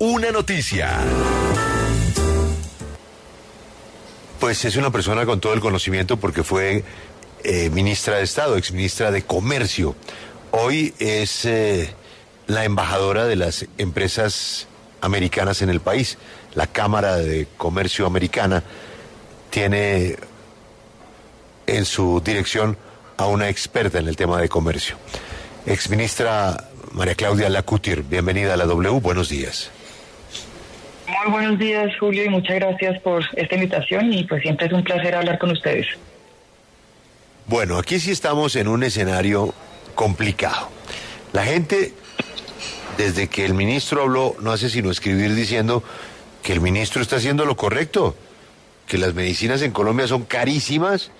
una noticia. Pues es una persona con todo el conocimiento porque fue ministra de Estado, exministra de Comercio. Hoy es la embajadora de las empresas americanas en el país. La Cámara de Comercio Americana tiene en su dirección a una experta en el tema de comercio. Exministra María Claudia Lacouture, bienvenida a la W, buenos días. Muy buenos días, Julio, y muchas gracias por esta invitación y pues siempre es un placer hablar con ustedes. Bueno, aquí sí estamos en un escenario complicado. La gente, desde que el ministro habló, no hace sino escribir diciendo que el ministro está haciendo lo correcto, que las medicinas en Colombia son carísimas,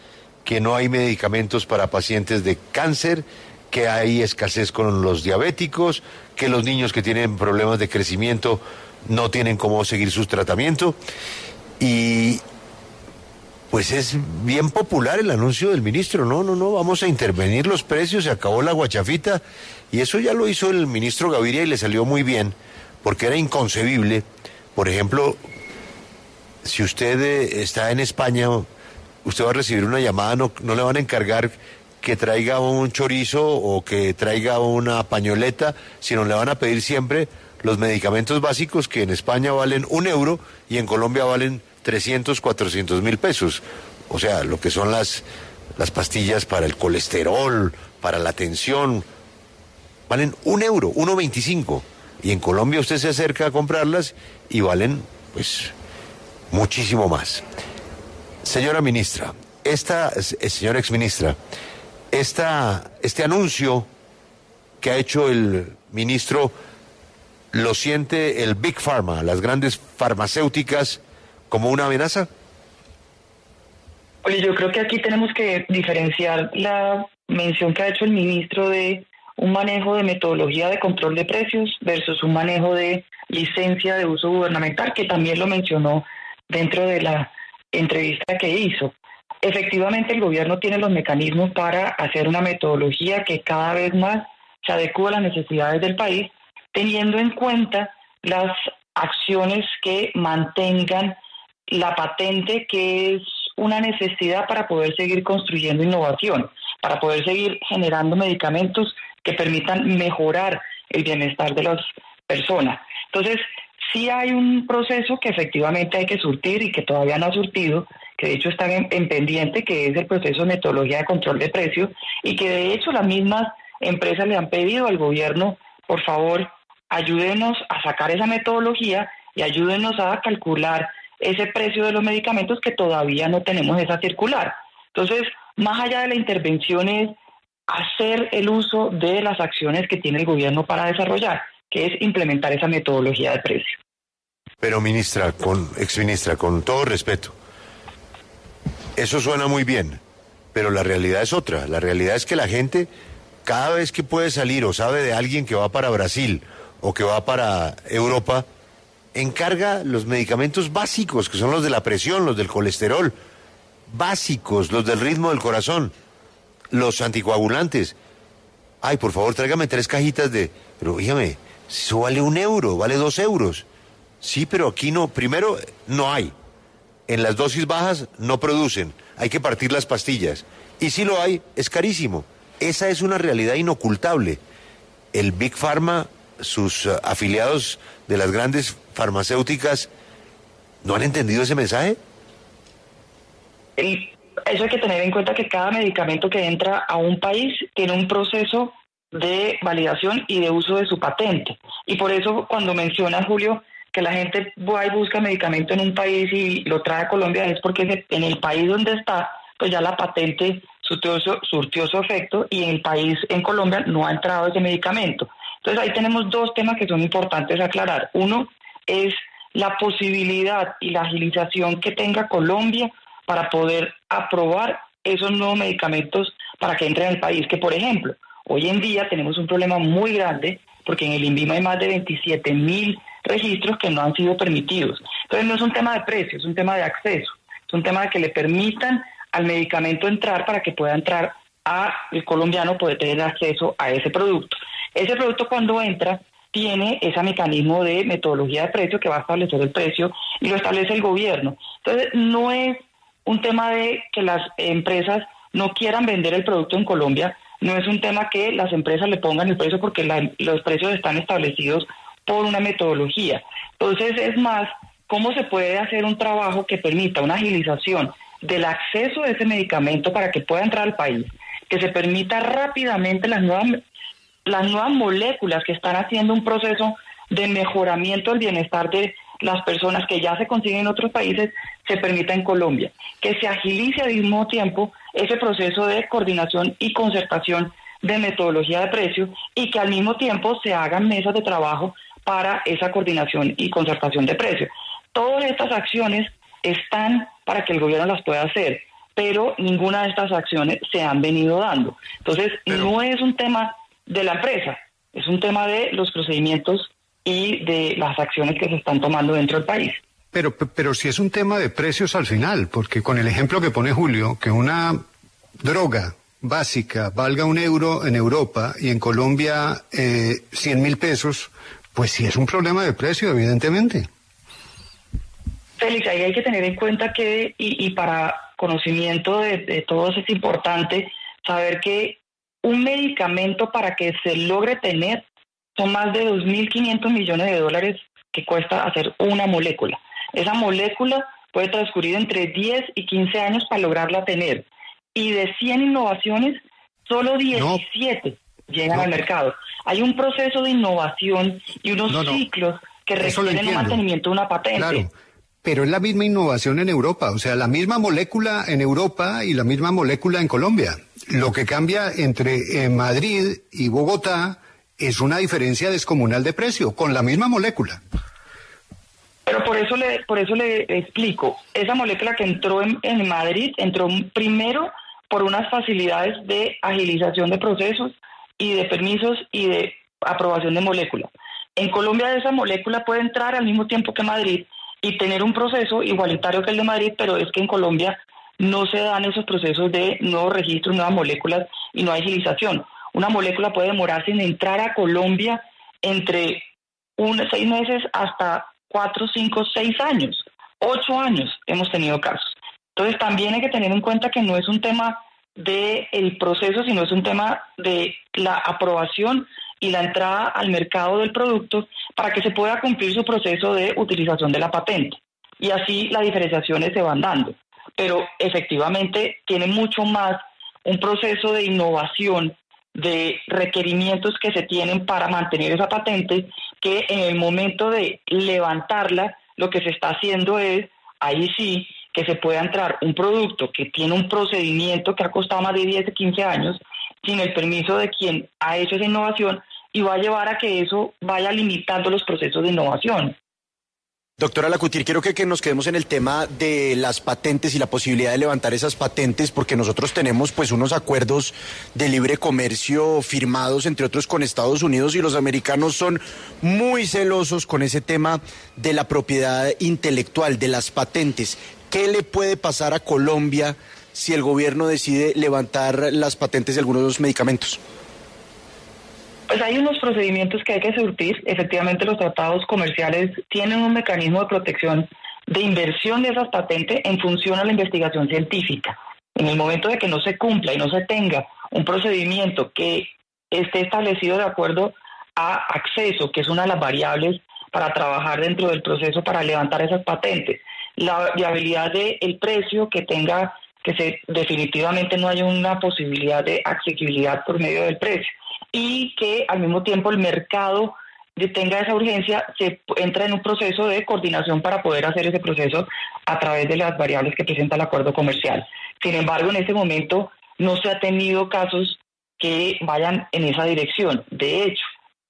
que no hay medicamentos para pacientes de cáncer, que hay escasez con los diabéticos, que los niños que tienen problemas de crecimiento no tienen cómo seguir su tratamiento. Y pues es bien popular el anuncio del ministro, no, vamos a intervenir los precios, se acabó la guachafita, y eso ya lo hizo el ministro Gaviria y le salió muy bien, porque era inconcebible. Por ejemplo, si usted está en España, usted va a recibir una llamada, no le van a encargar que traiga un chorizo o que traiga una pañoleta, sino le van a pedir siempre los medicamentos básicos que en España valen €1 y en Colombia valen 300, 400 mil pesos. O sea, lo que son las pastillas para el colesterol, para la tensión, valen €1, 1.25. Y en Colombia usted se acerca a comprarlas y valen, pues, muchísimo más. Señora ministra, señora exministra, este anuncio que ha hecho el ministro, ¿lo siente el Big Pharma, las grandes farmacéuticas, como una amenaza? Oye, yo creo que aquí tenemos que diferenciar la mención que ha hecho el ministro de un manejo de metodología de control de precios versus un manejo de licencia de uso gubernamental, que también lo mencionó dentro de la entrevista que hizo. Efectivamente, el gobierno tiene los mecanismos para hacer una metodología que cada vez más se adecúe a las necesidades del país, teniendo en cuenta las acciones que mantengan la patente, que es una necesidad para poder seguir construyendo innovación, para poder seguir generando medicamentos que permitan mejorar el bienestar de las personas. Entonces, sí hay un proceso que efectivamente hay que surtir y que todavía no ha surtido, que de hecho está en pendiente, que es el proceso de metodología de control de precios, y que de hecho las mismas empresas le han pedido al gobierno, por favor, ayúdenos a sacar esa metodología y ayúdenos a calcular ese precio de los medicamentos, que todavía no tenemos esa circular. Entonces, más allá de la intervención es hacer el uso de las acciones que tiene el gobierno para desarrollar, que es implementar esa metodología de precio. Pero exministra, con todo respeto, eso suena muy bien, pero la realidad es otra. La realidad es que la gente, cada vez que puede salir o sabe de alguien que va para Brasil o que va para Europa, encarga los medicamentos básicos, que son los de la presión, los del colesterol, básicos, los del ritmo del corazón, los anticoagulantes. Ay, por favor, tráigame 3 cajitas de... Pero dígame, eso vale €1, vale €2. Sí, pero aquí no, primero, no hay. En las dosis bajas no producen, hay que partir las pastillas. Y si lo hay, es carísimo. Esa es una realidad inocultable. El Big Pharma, sus afiliados de las grandes farmacéuticas, ¿no han entendido ese mensaje? Eso hay que tener en cuenta, que cada medicamento que entra a un país tiene un proceso de validación y de uso de su patente. Y por eso cuando menciona, Julio, que la gente va y busca medicamento en un país y lo trae a Colombia, es porque en el país donde está, pues ya la patente surtió su efecto, y en el país, en Colombia, no ha entrado ese medicamento. Entonces ahí tenemos 2 temas que son importantes aclarar. Uno es la posibilidad y la agilización que tenga Colombia para poder aprobar esos nuevos medicamentos para que entren al país, que por ejemplo, hoy en día tenemos un problema muy grande, porque en el INVIMA hay más de 27.000 registros que no han sido permitidos. Entonces no es un tema de precio, es un tema de acceso, es un tema de que le permitan al medicamento entrar para que pueda entrar el colombiano, poder tener acceso a ese producto. Ese producto, cuando entra, tiene ese mecanismo de metodología de precio que va a establecer el precio y lo establece el gobierno. Entonces, no es un tema de que las empresas no quieran vender el producto en Colombia, no es un tema que las empresas le pongan el precio porque los precios están establecidos por una metodología. Entonces, es más, cómo se puede hacer un trabajo que permita una agilización del acceso de ese medicamento para que pueda entrar al país, que se permita rápidamente las nuevas moléculas que están haciendo un proceso de mejoramiento del bienestar de las personas que ya se consiguen en otros países, se permita en Colombia, que se agilice al mismo tiempo ese proceso de coordinación y concertación de metodología de precios y que al mismo tiempo se hagan mesas de trabajo para esa coordinación y concertación de precios. Todas estas acciones están para que el gobierno las pueda hacer, pero ninguna de estas acciones se han venido dando. Entonces, no es un tema de la empresa, es un tema de los procedimientos y de las acciones que se están tomando dentro del país. Pero si es un tema de precios al final, porque con el ejemplo que pone Julio, que una droga básica valga €1 en Europa y en Colombia 100.000 pesos, pues sí es un problema de precio, evidentemente. Félix, ahí hay que tener en cuenta que, y para conocimiento de todos es importante saber que un medicamento para que se logre tener son más de 2.500 millones de dólares que cuesta hacer una molécula. Esa molécula puede transcurrir entre 10 y 15 años para lograrla tener. Y de 100 innovaciones, solo 17 llegan al mercado. Hay un proceso de innovación y unos ciclos que requieren un mantenimiento de una patente. Claro. Pero es la misma innovación en Europa, o sea, la misma molécula en Europa y la misma molécula en Colombia. Lo que cambia entre Madrid y Bogotá es una diferencia descomunal de precio, con la misma molécula. Pero por eso le explico, esa molécula que entró en Madrid, entró primero por unas facilidades de agilización de procesos y de permisos y de aprobación de molécula. En Colombia esa molécula puede entrar al mismo tiempo que Madrid y tener un proceso igualitario que el de Madrid, pero es que en Colombia no se dan esos procesos de nuevos registros, nuevas moléculas y no hay agilización. Una molécula puede demorarse en entrar a Colombia entre 6 meses hasta 4, 5, 6 años, 8 años hemos tenido casos. Entonces también hay que tener en cuenta que no es un tema del proceso, sino es un tema de la aprobación y la entrada al mercado del producto para que se pueda cumplir su proceso de utilización de la patente. Y así las diferenciaciones se van dando. Pero efectivamente tiene mucho más un proceso de innovación, de requerimientos que se tienen para mantener esa patente, que en el momento de levantarla, lo que se está haciendo es, ahí sí, que se pueda entrar un producto que tiene un procedimiento que ha costado más de 10 o 15 años, sin el permiso de quien ha hecho esa innovación, y va a llevar a que eso vaya limitando los procesos de innovación. Doctora Lacouture, quiero que nos quedemos en el tema de las patentes y la posibilidad de levantar esas patentes, porque nosotros tenemos pues unos acuerdos de libre comercio firmados, entre otros, con Estados Unidos, y los americanos son muy celosos con ese tema de la propiedad intelectual, de las patentes. ¿Qué le puede pasar a Colombia si el gobierno decide levantar las patentes de algunos de los medicamentos? Pues hay unos procedimientos que hay que surtir. Efectivamente, los tratados comerciales tienen un mecanismo de protección de inversión de esas patentes en función a la investigación científica. En el momento de que no se cumpla y no se tenga un procedimiento que esté establecido de acuerdo a acceso, que es una de las variables para trabajar dentro del proceso para levantar esas patentes, la viabilidad del precio que tenga, definitivamente no haya una posibilidad de asequibilidad por medio del precio, y que al mismo tiempo el mercado tenga esa urgencia, se entra en un proceso de coordinación para poder hacer ese proceso a través de las variables que presenta el acuerdo comercial. Sin embargo, en este momento no se ha tenido casos que vayan en esa dirección. De hecho,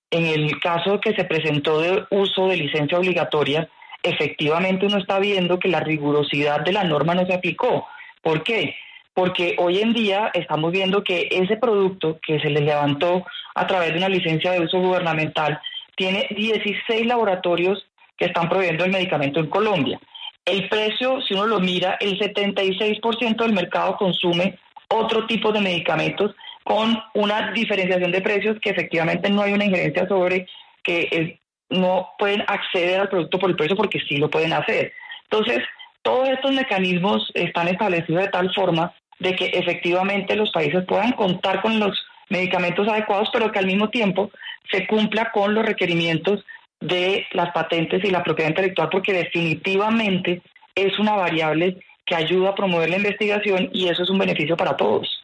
en el caso que se presentó de uso de licencia obligatoria, efectivamente uno está viendo que la rigurosidad de la norma no se aplicó. ¿Por qué? Porque hoy en día estamos viendo que ese producto que se le levantó a través de una licencia de uso gubernamental tiene 16 laboratorios que están proveyendo el medicamento en Colombia. El precio, si uno lo mira, el 76% del mercado consume otro tipo de medicamentos con una diferenciación de precios que efectivamente no hay una injerencia sobre que no pueden acceder al producto por el precio, porque sí lo pueden hacer. Entonces, todos estos mecanismos están establecidos de tal forma de que efectivamente los países puedan contar con los medicamentos adecuados, pero que al mismo tiempo se cumpla con los requerimientos de las patentes y la propiedad intelectual, porque definitivamente es una variable que ayuda a promover la investigación y eso es un beneficio para todos.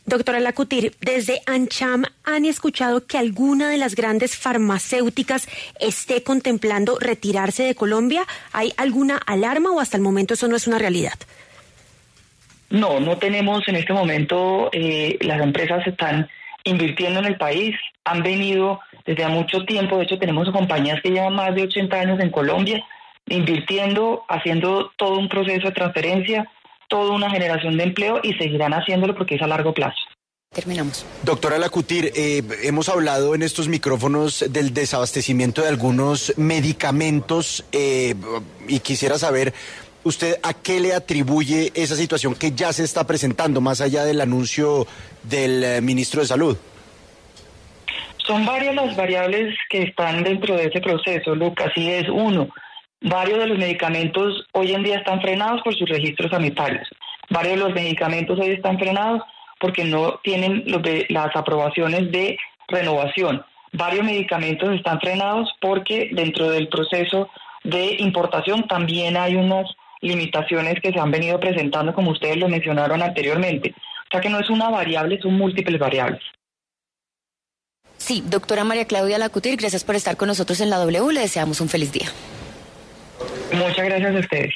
Doctora Lacutir, desde ANCHAM, ¿han escuchado que alguna de las grandes farmacéuticas esté contemplando retirarse de Colombia? ¿Hay alguna alarma o hasta el momento eso no es una realidad? No tenemos en este momento, las empresas están invirtiendo en el país, han venido desde hace mucho tiempo, de hecho tenemos compañías que llevan más de 80 años en Colombia, invirtiendo, haciendo todo un proceso de transferencia, toda una generación de empleo y seguirán haciéndolo porque es a largo plazo. Terminamos. Doctora Lacutir, hemos hablado en estos micrófonos del desabastecimiento de algunos medicamentos y quisiera saber, ¿usted a qué le atribuye esa situación que ya se está presentando, más allá del anuncio del ministro de Salud? Son varias las variables que están dentro de ese proceso, Lucas, y es uno. Varios de los medicamentos hoy en día están frenados por sus registros sanitarios. Varios de los medicamentos hoy están frenados porque no tienen las aprobaciones de renovación. Varios medicamentos están frenados porque dentro del proceso de importación también hay unas limitaciones que se han venido presentando, como ustedes lo mencionaron anteriormente. O sea que no es una variable, son múltiples variables. Sí, doctora María Claudia Lacutir, gracias por estar con nosotros en la W. Le deseamos un feliz día. Muchas gracias a ustedes.